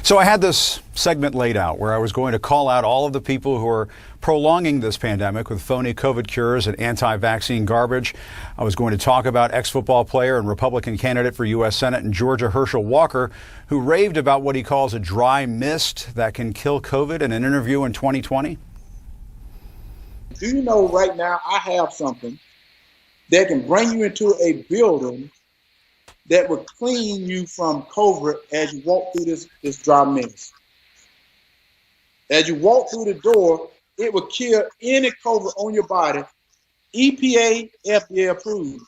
So I had this segment laid out where I was going to call out all of the people who are prolonging this pandemic with phony COVID cures and anti-vaccine garbage. I was going to talk about ex-football player and Republican candidate for U.S. Senate in Georgia, Herschel Walker, who raved about what he calls a dry mist that can kill COVID in an interview in 2020. Do you know right now I have something that can bring you into a building that will clean you from COVID as you walk through this dry mist. As you walk through the door, it will kill any COVID on your body. EPA, FDA approved.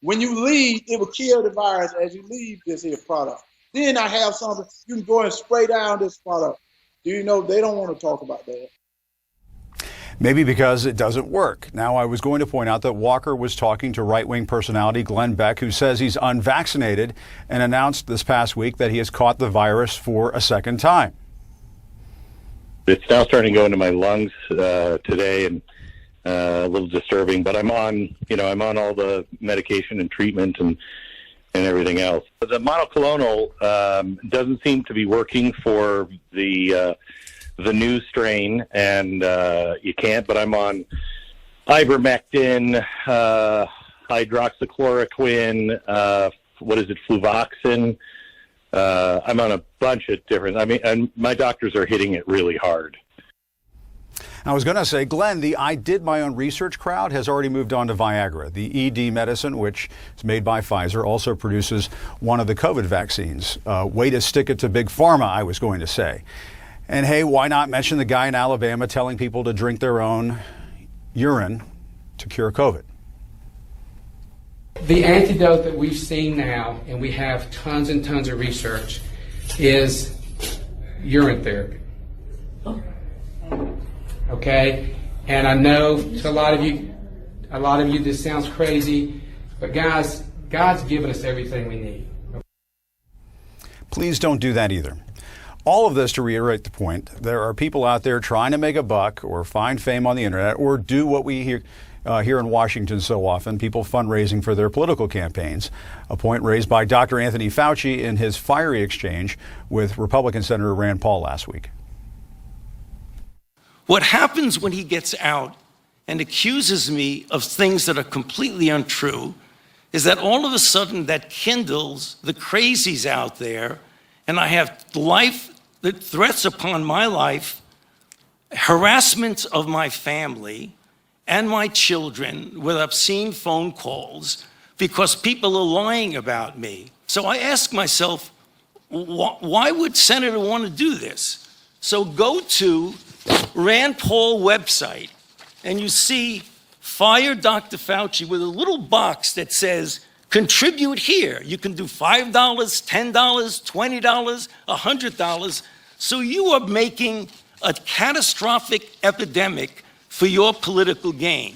When you leave, it will kill the virus as you leave this here product. Then I have something, you can go and spray down this product. Do you know they don't want to talk about that? Maybe because it doesn't work. Now, I was going to point out that Walker was talking to right-wing personality Glenn Beck, who says he's unvaccinated and announced this past week that he has caught the virus for a second time. It's now starting to go into my lungs today, and a little disturbing. But I'm on all the medication and treatment and everything else. The monoclonal doesn't seem to be working for the new strain, and you can't. But I'm on ivermectin, hydroxychloroquine, fluvoxin. I'm on a bunch of different. And my doctors are hitting it really hard. I was going to say, Glenn, the I did my own research crowd has already moved on to Viagra. The ED medicine, which is made by Pfizer, also produces one of the COVID vaccines. Way to stick it to Big Pharma, I was going to say. And hey, why not mention the guy in Alabama telling people to drink their own urine to cure COVID? The antidote that we've seen now, and we have tons and tons of research, is urine therapy. Okay? And I know to a lot of you this sounds crazy, but guys, God's given us everything we need. Please don't do that either. All of this to reiterate the point, there are people out there trying to make a buck or find fame on the internet or do what we hear here in Washington so often, people fundraising for their political campaigns, a point raised by Dr. Anthony Fauci in his fiery exchange with Republican Senator Rand Paul last week. What happens when he gets out and accuses me of things that are completely untrue is that all of a sudden that kindles the crazies out there, and I have threats upon my life, harassment of my family and my children with obscene phone calls because people are lying about me. So I ask myself, why would Senator want to do this? So go to Rand Paul website and you see Fire Dr. Fauci with a little box that says contribute here. You can do $5, $10, $20, $100. So you are making a catastrophic epidemic for your political gain.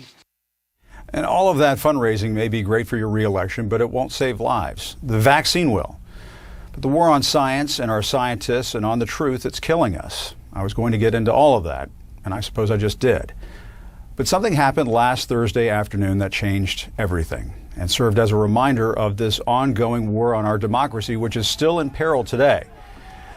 And all of that fundraising may be great for your reelection, but it won't save lives. The vaccine will. But the war on science and our scientists and on the truth, it's killing us. I was going to get into all of that, and I suppose I just did. But something happened last Thursday afternoon that changed everything and served as a reminder of this ongoing war on our democracy, which is still in peril today.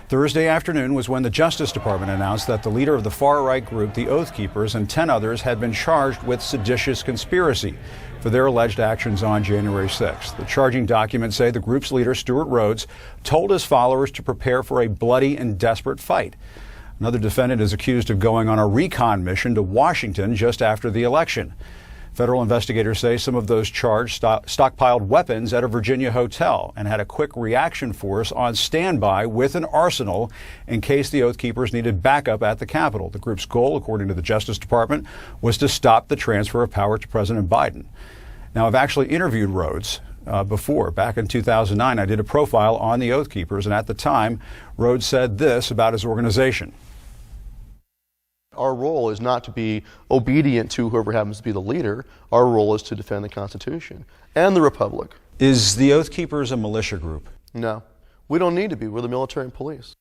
Thursday afternoon was when the Justice Department announced that the leader of the far-right group, the Oath Keepers, and 10 others had been charged with seditious conspiracy for their alleged actions on January 6th. The charging documents say the group's leader, Stuart Rhodes, told his followers to prepare for a bloody and desperate fight. Another defendant is accused of going on a recon mission to Washington just after the election. Federal investigators say some of those charged stockpiled weapons at a Virginia hotel and had a quick reaction force on standby with an arsenal in case the Oath Keepers needed backup at the Capitol. The group's goal, according to the Justice Department, was to stop the transfer of power to President Biden. Now, I've actually interviewed Rhodes before. Back in 2009, I did a profile on the Oath Keepers, and at the time, Rhodes said this about his organization. Our role is not to be obedient to whoever happens to be the leader. Our role is to defend the Constitution and the Republic. Is the Oath Keepers a militia group? No. We don't need to be. We're the military and police.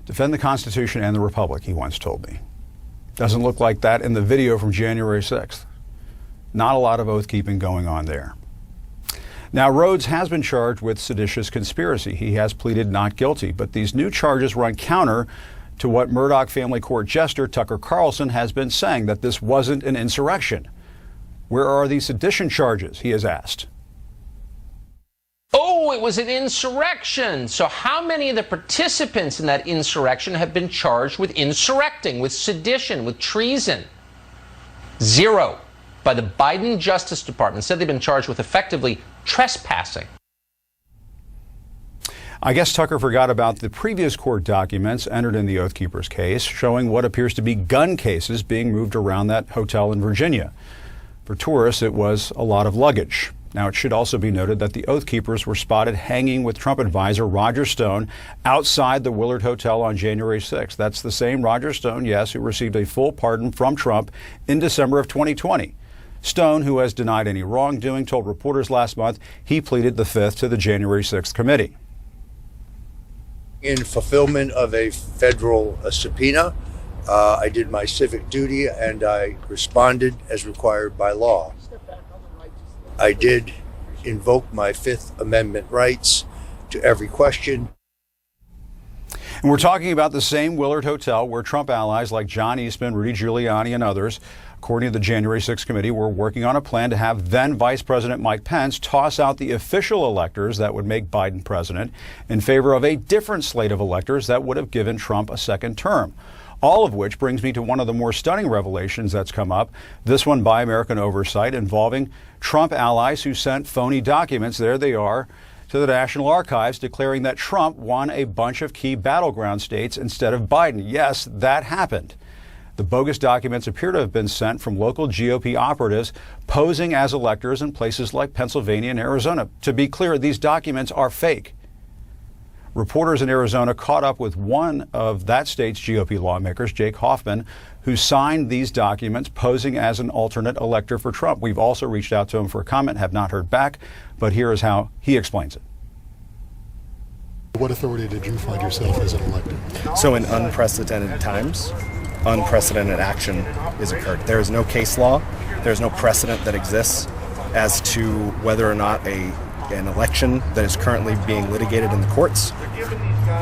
Defend the Constitution and the Republic, he once told me. Doesn't look like that in the video from January 6th. Not a lot of oath-keeping going on there. Now, Rhodes has been charged with seditious conspiracy. He has pleaded not guilty, but these new charges run counter to what Murdoch family court jester Tucker Carlson has been saying, that this wasn't an insurrection. Where are these sedition charges, he has asked. Oh, it was an insurrection. So how many of the participants in that insurrection have been charged with insurrecting, with sedition, with treason? 0. By the Biden Justice Department. Said they've been charged with effectively trespassing. I guess Tucker forgot about the previous court documents entered in the Oath Keepers case, showing what appears to be gun cases being moved around that hotel in Virginia. For tourists, it was a lot of luggage. Now, it should also be noted that the Oath Keepers were spotted hanging with Trump advisor Roger Stone outside the Willard Hotel on January 6th. That's the same Roger Stone, yes, who received a full pardon from Trump in December of 2020. Stone, who has denied any wrongdoing, told reporters last month he pleaded the Fifth to the January 6th committee. In fulfillment of a federal subpoena, I did my civic duty and I responded as required by law. I did invoke my Fifth Amendment rights to every question. And we're talking about the same Willard Hotel where Trump allies like John Eastman, Rudy Giuliani, and others, according to the January 6th committee, were working on a plan to have then Vice President Mike Pence toss out the official electors that would make Biden president in favor of a different slate of electors that would have given Trump a second term. All of which brings me to one of the more stunning revelations that's come up, this one by American Oversight, involving Trump allies who sent phony documents, there they are, to the National Archives declaring that Trump won a bunch of key battleground states instead of Biden. Yes, that happened. The bogus documents appear to have been sent from local GOP operatives posing as electors in places like Pennsylvania and Arizona. To be clear, these documents are fake. Reporters in Arizona caught up with one of that state's GOP lawmakers, Jake Hoffman, who signed these documents posing as an alternate elector for Trump. We've also reached out to him for a comment, have not heard back, but here is how he explains it. What authority did you find yourself as an elector? So in unprecedented times, unprecedented action is occurred. There is no case law, there is no precedent that exists as to whether or not an election that is currently being litigated in the courts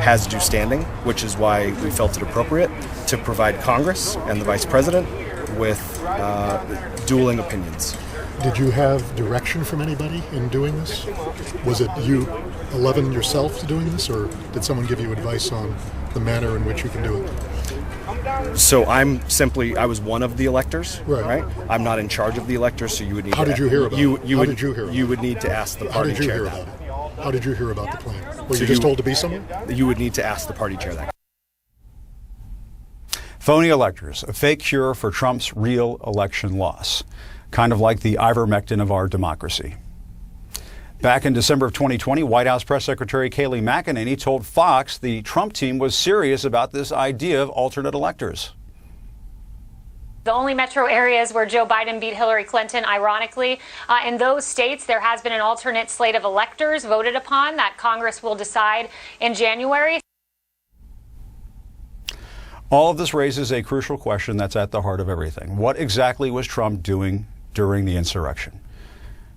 has due standing, which is why we felt it appropriate to provide Congress and the Vice President with dueling opinions. Did you have direction from anybody in doing this? Was it you 11 yourself doing this, or did someone give you advice on the manner in which you can do it? So I was one of the electors, right? I'm not in charge of the electors, so you would need How to... did you hear about it? How did you hear about it? You would need to ask the party chair. How did you hear about it? How did you hear about the plan? Were you just told to be somewhere? You would need to ask the party chair that. Phony electors, a fake cure for Trump's real election loss. Kind of like the ivermectin of our democracy. Back in December of 2020, White House Press Secretary Kayleigh McEnany told Fox the Trump team was serious about this idea of alternate electors. The only metro areas where Joe Biden beat Hillary Clinton, ironically, in those states, there has been an alternate slate of electors voted upon that Congress will decide in January. All of this raises a crucial question that's at the heart of everything. What exactly was Trump doing during the insurrection?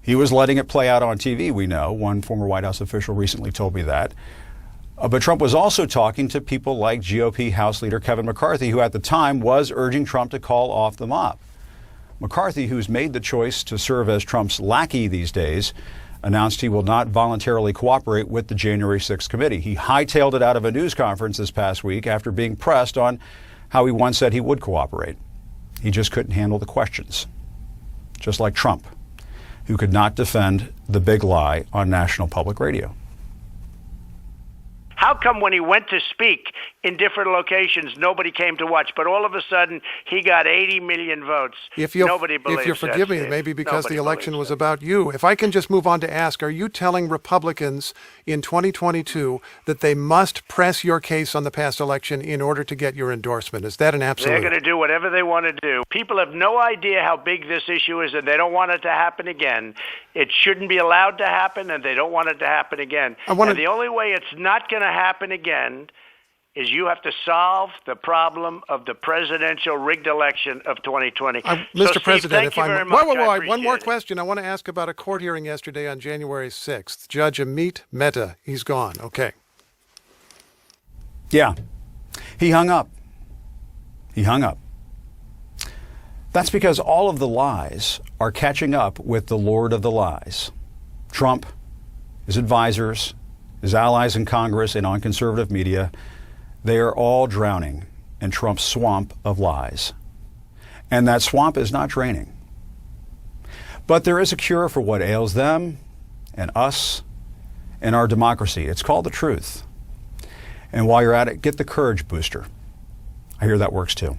He was letting it play out on TV, we know. One former White House official recently told me that. But Trump was also talking to people like GOP House Leader Kevin McCarthy, who at the time was urging Trump to call off the mob. McCarthy, who's made the choice to serve as Trump's lackey these days, announced he will not voluntarily cooperate with the January 6th committee. He hightailed it out of a news conference this past week after being pressed on how he once said he would cooperate. He just couldn't handle the questions, just like Trump, who could not defend the big lie on national public radio. How come when he went to speak in different locations, nobody came to watch, but all of a sudden he got 80 million votes? Nobody believes if you forgive me, maybe because the election was about you. If I can just move on to ask, are you telling Republicans in 2022 that they must press your case on the past election in order to get your endorsement? Is that an absolute? They're going to do whatever they want to do. People have no idea how big this issue is, and they don't want it to happen again. It shouldn't be allowed to happen, and they don't want it to happen again. And the only way it's not going to happen again is you have to solve the problem of the presidential rigged election of 2020. Mr. Steve, President, thank if you I'm very much. I one more appreciate it. question. I want to ask about a court hearing yesterday on January 6th. Judge Amit Mehta, he's gone. Okay. Yeah. He hung up. He hung up. That's because all of the lies are catching up with the Lord of the lies. Trump, his advisors, his allies in Congress and on conservative media, they are all drowning in Trump's swamp of lies. And that swamp is not draining. But there is a cure for what ails them and us and our democracy. It's called the truth. And while you're at it, get the courage booster. I hear that works too.